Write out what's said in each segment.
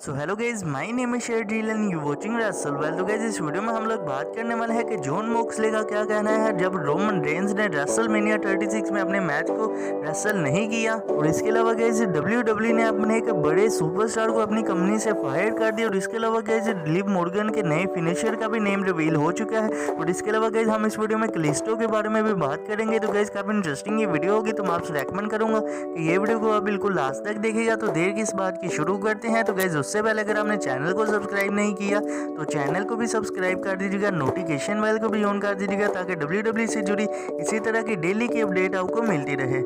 So hello guys, my name is Sherjeel and you watching wrestle well. तो guys इस video में हम लोग बात करने वाले हैं कि जॉन मोक्सले का क्या कहना है जब रोमन रेंज ने रेसलमेनिया 36 में अपने मैच को रेसल नहीं किया। और इसके अलावा गाइज डब्ल्यूडब्ल्यू ने अपने एक बड़े सुपरस्टार को अपनी कंपनी से फायर कर दिया। और इसके अलावा गाइज लिव मॉर्गन के नए फिनिशर का भी नेम रिवील हो चुका है। और इसके अलावा गाइज हम इस वीडियो में कलिस्टो के बारे में भी बात करेंगे। तो गाइज काफी इंटरेस्टिंग ये वीडियो होगी, तो मैं आपसे रेकमेंड करूंगा कि ये वीडियो को आप बिल्कुल लास्ट तक देखिएगा। तो देर किस बात की, शुरू करते हैं। तो गाइज उससे पहले अगर आपने चैनल को सब्सक्राइब नहीं किया तो चैनल को भी सब्सक्राइब कर दीजिएगा, नोटिफिकेशन बेल को भी ऑन कर दीजिएगा ताकि डब्ल्यूडब्ल्यू से जुड़ी इसी तरह की डेली की अपडेट आपको मिलती रहे।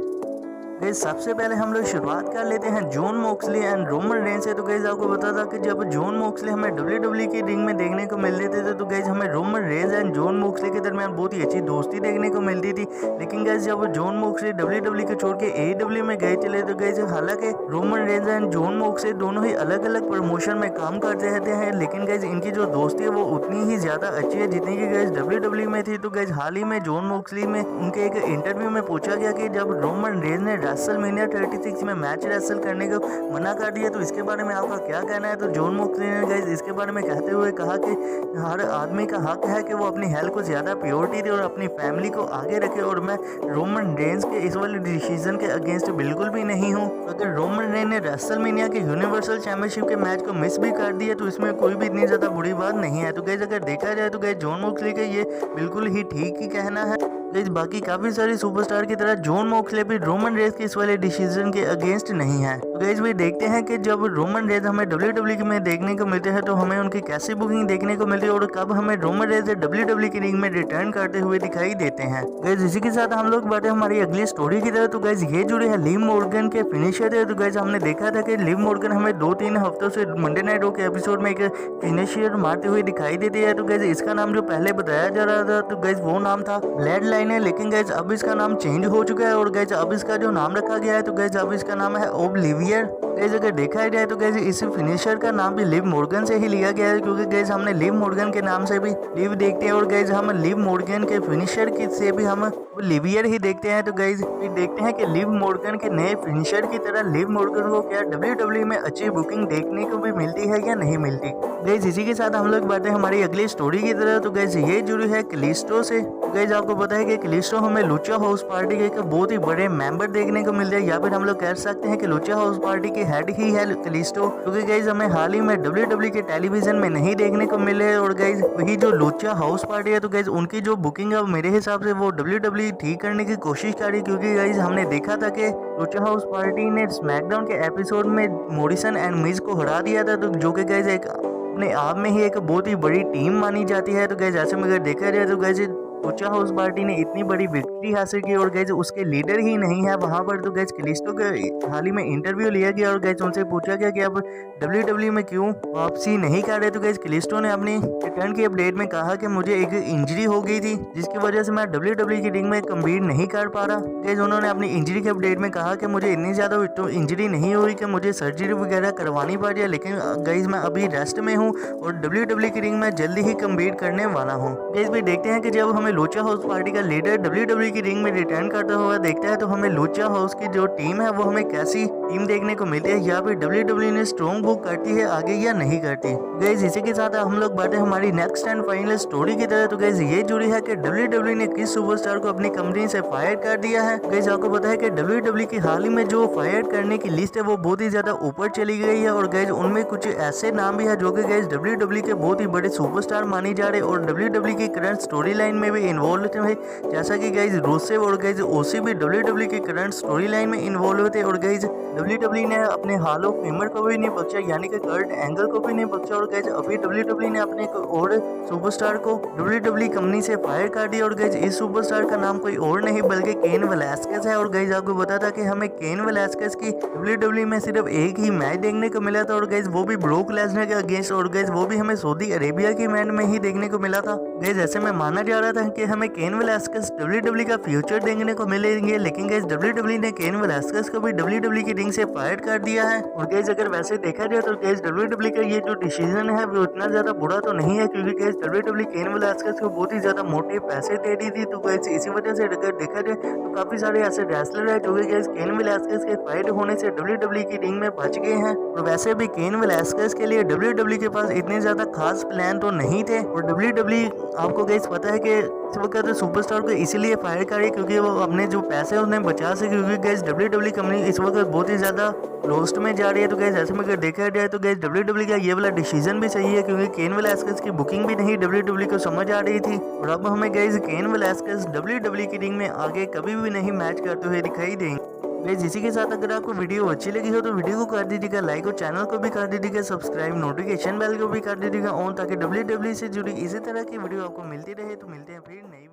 गाइस सबसे पहले हम लोग शुरुआत कर लेते हैं John Moxley and Roman Reigns से। तो गाइस आपको बता था कि जब जॉन मोक्सली हमें डब्ल्यूडब्ल्यू की रिंग में देखने को मिलते थे तो गाइस हमें Roman Reigns and John Moxley के दरमियान बहुत ही अच्छी दोस्ती देखने को मिलती थी। लेकिन गाइस जब जॉन मोक्सली डब्ल्यूडब्ल्यू को छोड़ के एडब्ल्यू में गए चले तो गाइस हालांकि Roman Reigns and John Moxley दोनों ही अलग अलग प्रमोशन में काम करते रहते हैं, लेकिन गाइस इनकी जो दोस्ती है वो उतनी ही ज्यादा अच्छी है जितनी की गाइस डब्ल्यूडब्ल्यू में थी। तो गाइस हाल ही में जॉन मोक्सली में उनके एक इंटरव्यू में पूछा गया कि जब रोमन रेंज ने रेसलमेनिया 36 में मैच रेसल करने को मना कर दिया तो इसके बारे में आपका क्या कहना है। तो जॉन मोक्सली ने गाइस इसके बारे में कहते हुए कहा कि हर आदमी का हक है कि वो अपनी हेल्थ को ज्यादा प्योरिटी दे और अपनी फैमिली को आगे रखे, और मैं रोमन रेंज के इस वाले डिसीजन के अगेंस्ट बिल्कुल भी नहीं हूँ। अगर रोमन रेंज ने रेसलमेनिया के यूनिवर्सल चैंपियनशिप के मैच को मिस भी कर दिया तो इसमें कोई भी इतनी ज्यादा बुरी बात नहीं है। तो गाइस अगर देखा जाए तो गाइस जॉन मोक्सली का ये बिल्कुल ही ठीक ही कहना है। गाइस बाकी काफी सारे सुपरस्टार की तरह जॉन मोक्सले भी रोमन रेंज के इस वाले डिसीजन के अगेंस्ट नहीं है। तो गाइस भी देखते हैं कि जब रोमन रेंज हमें डब्ल्यूडब्ल्यू में देखने को मिलते हैं तो हमें उनकी कैसी बुकिंग देखने को मिलती है और कब हमें रोमन रेंज डब्ल्यूडब्ल्यू की रिंग में रिटर्न करते हुए दिखाई देते हैं। गाइस इसी के साथ हम लोग बढ़ते हमारी अगली स्टोरी की तरह। तो गाइस ये जुड़े हैं लिव मॉर्गन के फिनिशर है। तो गाइस हमने देखा था कि लिव मॉर्गन हमें 2-3 हफ्तों से मंडे नाइट रॉ के एपिसोड में एक फिनिशर मारते हुए दिखाई देती है। तो गाइस इसका नाम जो पहले बताया जा रहा था तो गाइस वो नाम था ब्लड लाइन है, लेकिन गाइस अब इसका नाम चेंज हो चुका है और गाइस अब इसका जो नाम रखा गया है तो गाइस अब इसका नाम है ओब्लिवियर। गाइस अगर देखा जाए तो गाइस इस फिनिशर का नाम भी लिव मॉर्गन से ही लिया गया है, क्योंकि गाइस हमने लिव मॉर्गन के नाम से भी लिव देखते हैं और गाइस हम लिव मॉर्गन के फिनिशर की से भी हम लिवियर ही देखते हैं। तो गाइस देखते हैं कि लिव मॉर्गन के नए फिनिशर की तरह लिव मॉर्गन को क्या डब्ल्यूडब्ल्यू में अच्छी बुकिंग देखने को भी मिलती है या नहीं मिलती। गाइस इसी के साथ हम लोग बढ़ते हैं हमारी अगली स्टोरी की तरह। तो गाइस ये जुड़ी है कलिस्टो से। गाइस आपको पता है कि कलिस्टो हमें लुचा हाउस पार्टी के एक बहुत ही बड़े मेंबर देखने को मिलते हैं, या फिर हम लोग कह सकते हैं कि लुचा हाउस पार्टी के हेड ही है कलिस्टो, क्योंकि गाइस हमें हाल ही में डब्ल्यूडब्ल्यू के टेलीविजन में नहीं देखने को मिले। और गाइस वही जो लुचा हाउस पार्टी है तो गाइस उनकी जो बुकिंग है मेरे हिसाब से वो डब्ल्यूडब्ल्यू ठीक करने की कोशिश कर रही, क्योंकि गाइस हमने देखा था कि लुचा हाउस पार्टी ने स्मैकडाउन के एपिसोड में मॉरिसन एंड मिज को हरा दिया था, तो जो कि गाइस एक अपने आप में ही एक बहुत ही बड़ी टीम मानी जाती है। तो गाइस ऐसे में अगर देखा जाए तो गाइस लुचा हाउस पार्टी ने इतनी बड़ी विक्ट्री हासिल की और गाइस उसके लीडर ही नहीं है वहां पर। तो गाइस कलिस्टो के हाल ही में इंटरव्यू लिया गया और गाइस उनसे पूछा गया कि अब डब्ल्यूडब्ल्यू में क्यों वापसी नहीं कर रहे। तो गाइस कलिस्टो ने अपनी रिटर्न की अपडेट में कहा कि मुझे एक इंजरी हो गई थी जिसकी वजह से मैं डब्ल्यूडब्ल्यू की रिंग में कम्पीट नहीं कर पा रहा। गाइस उन्होंने अपनी इंजरी के अपडेट में कहा कि मुझे इतनी ज्यादा इंजरी नहीं हुई कि मुझे सर्जरी वगैरह करवानी पड़ जाए, लेकिन गाइस मैं अभी रेस्ट में हूँ और डब्ल्यूडब्ल्यू की रिंग में जल्दी ही कम्पीट करने वाला हूँ। गाइस भी देखते हैं कि जब हमें लुचा हाउस पार्टी का लीडर डब्ल्यूडब्ल्यू की रिंग में रिटर्न करता हुआ देखता है तो हमें लुचा हाउस की जो टीम है वो हमें कैसी टीम देखने को मिलती है, या फिर डब्ल्यूडब्ल्यू ने स्ट्रॉन्ग बुक करती है आगे या नहीं करती। गाइस इसी के साथ हम लोग बढ़ते हमारी नेक्स्ट एंड फाइनल स्टोरी की तरह। तो गाइस ये जुड़ी है कि डब्ल्यूडब्ल्यू ने किस सुपरस्टार को अपनी कंपनी से फायर कर दिया है। गाइस आपको पता है कि डब्ल्यूडब्ल्यू की हाल ही में जो फायर करने की लिस्ट है वो बहुत ही ज्यादा ऊपर चली गई है, और गाइस उनमें कुछ ऐसे नाम भी है जो कि गाइस डब्ल्यूडब्ल्यू के बहुत ही बड़े सुपरस्टार माने जा रहे और डब्ल्यूडब्ल्यू की करंट स्टोरी लाइन में भी इन्वॉल्व थे, जैसा कि गाइस रूसेव और गाइस ओसी भी डब्ल्यूडब्ल्यू की करंट स्टोरी लाइन में इन्वॉल्व थे। और गाइस डब्ल्यूडब्ल्यू ने अपने हॉल ऑफ फेमर को भी नहीं बख्शा, यानी कि कर्ट एंगल को भी नहीं बख्शा, और गाइस अभी डब्ल्यूडब्ल्यू ने अपने एक और सुपरस्टार को डब्ल्यूडब्ल्यू कंपनी से फायर कर दिया। और गाइस इस सुपरस्टार का नाम कोई और नहीं बल्कि केन वेलास्केज है। और गाइस आपको बता था कि हमें केन वेलास्केज की डब्ल्यूडब्ल्यू में सिर्फ एक ही मैच देखने को मिला था, और गाइस वो भी ब्रोक लेसनर के अगेंस्ट, और गाइस वो भी हमें सऊदी अरेबिया की मैच में ही देखने को मिला था। गाइस ऐसे में माना जा रहा था कि हमें केन वेलास्केस WWE का फ्यूचर देखने को मिलेंगे, लेकिन गाइस WWE ने केन वेलास्केस को भी WWE की रिंग से फायर कर दिया है। और गाइस अगर वैसे देखा जाए तो गाइस WWE का ये जो डिसीजन है वो इतना ज्यादा बुरा तो नहीं है, क्योंकि गाइस WWE केन वेलास्केस को बहुत ही ज्यादा मोटे पैसे दे रही थी। तो गाइस इसी वजह से अगर देखा जाए तो काफी सारे ऐसे रेसलर है जो कि गाइस केन वेलास्केस के फाइट होने से WWE की रिंग में बच गए हैं। और वैसे भी केन वेलास्केस के लिए WWE के पास इतने ज्यादा खास प्लान तो नहीं थे। और WWE आपको गाइस पता है कि इस वक्त सुपरस्टार को इसीलिए फायर कर रही है क्योंकि वो अपने जो पैसे उन्हें बचा सके, क्योंकि गाइस WWE कंपनी इस वक्त बहुत ही ज्यादा लॉस्ट में जा रही है। तो गाइस ऐसे में अगर देखा जाए तो गाइस WWE का ये वाला डिसीजन भी सही है, क्योंकि केन वेलास्केस की बुकिंग भी नहीं WWE को समझ आ रही थी। और अब हमें गाइस केन वेलास्केस WWE की रिंग में आगे कभी भी नहीं मैच करते हुए दिखाई देंगे। गाइस इसी के साथ अगर आपको वीडियो अच्छी लगी हो तो वीडियो को कर दीजिएगा लाइक और चैनल को भी कर दीजिएगा सब्सक्राइब, नोटिफिकेशन बेल को भी कर दीजिएगा ऑन, ताकि WWE से जुड़ी इसी तरह की वीडियो आपको मिलती रहे। तो मिलते हैं फिर नई